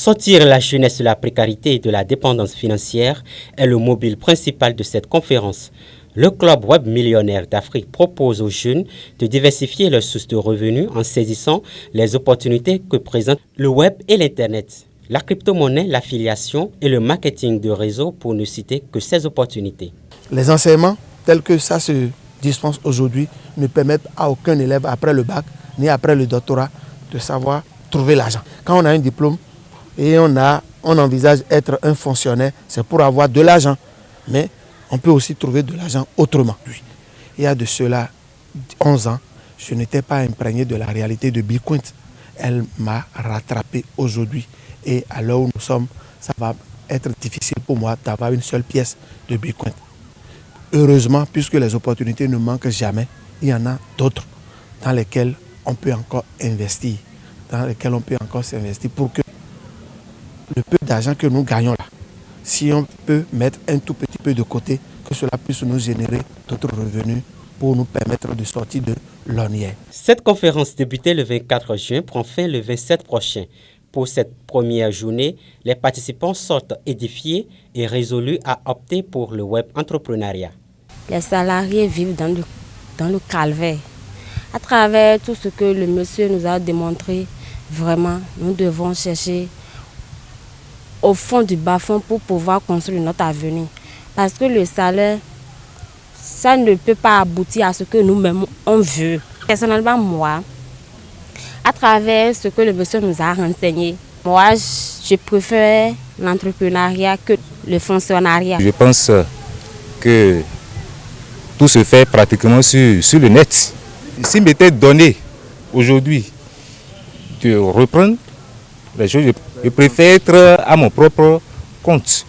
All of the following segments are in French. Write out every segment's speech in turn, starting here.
Sortir la jeunesse de la précarité et de la dépendance financière est le mobile principal de cette conférence. Le Club Web Millionnaire d'Afrique propose aux jeunes de diversifier leurs sources de revenus en saisissant les opportunités que présentent le web et l'Internet. La crypto-monnaie, l'affiliation et le marketing de réseau pour ne citer que ces opportunités. Les enseignements tels que ça se dispense aujourd'hui ne permettent à aucun élève après le bac ni après le doctorat de savoir trouver l'argent. Quand on a un diplôme et on envisage être un fonctionnaire, c'est pour avoir de l'argent. Mais on peut aussi trouver de l'argent autrement. Il y a de cela 11 ans, je n'étais pas imprégné de la réalité de Bitcoin. Elle m'a rattrapé aujourd'hui. Et à l'heure où nous sommes, ça va être difficile pour moi d'avoir une seule pièce de Bitcoin. Heureusement, puisque les opportunités ne manquent jamais, il y en a d'autres dans lesquelles on peut encore investir, pour que le peu d'argent que nous gagnons là, si on peut mettre un tout petit peu de côté, que cela puisse nous générer d'autres revenus pour nous permettre de sortir de l'ornière. Cette conférence débutée le 24 juin prend fin le 27 prochain. Pour cette première journée, les participants sortent édifiés et résolus à opter pour le web entrepreneuriat. Les salariés vivent dans le calvaire. À travers tout ce que le monsieur nous a démontré, vraiment, nous devons chercher au fond du bas-fond pour pouvoir construire notre avenir. Parce que le salaire, ça ne peut pas aboutir à ce que nous-mêmes on veut. Personnellement, moi, à travers ce que le monsieur nous a renseigné, moi, je préfère l'entrepreneuriat que le fonctionnariat. Je pense que tout se fait pratiquement sur le net. S'il m'était donné aujourd'hui de reprendre les choses, je préfère être à mon propre compte.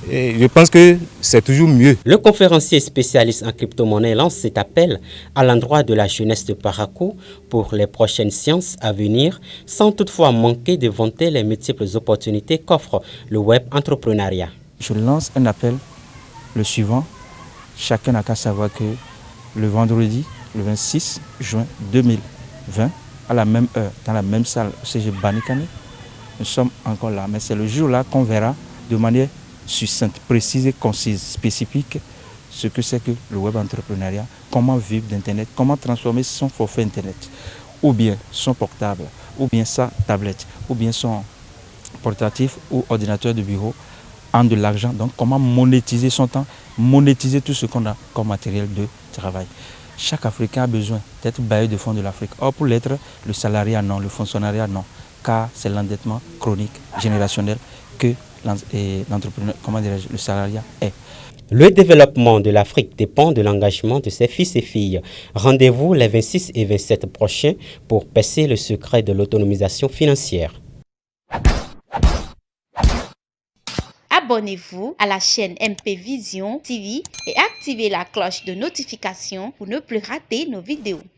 Et je pense que c'est toujours mieux. Le conférencier spécialiste en crypto-monnaie lance cet appel à l'endroit de la jeunesse de Parakou pour les prochaines sciences à venir, sans toutefois manquer de vanter les multiples opportunités qu'offre le web entrepreneuriat. Je lance un appel, le suivant. Chacun n'a qu'à savoir que le vendredi, le 26 juin 2020, à la même heure, dans la même salle au CG Banikane, nous sommes encore là. Mais c'est le jour-là qu'on verra de manière succincte, précise et concise, spécifique, ce que c'est que le web entrepreneuriat, comment vivre d'Internet, comment transformer son forfait Internet, ou bien son portable, ou bien sa tablette, ou bien son portatif ou ordinateur de bureau en de l'argent. Donc comment monétiser son temps, monétiser tout ce qu'on a comme matériel de travail. Chaque Africain a besoin d'être bailleur de fonds de l'Afrique. Or pour l'être, le salariat non, le fonctionnariat non, car c'est l'endettement chronique, générationnel que l'entrepreneur, le salariat est. Le développement de l'Afrique dépend de l'engagement de ses fils et filles. Rendez-vous les 26 et 27 prochains pour percer le secret de l'autonomisation financière. Abonnez-vous à la chaîne MP Vision TV et activez la cloche de notification pour ne plus rater nos vidéos.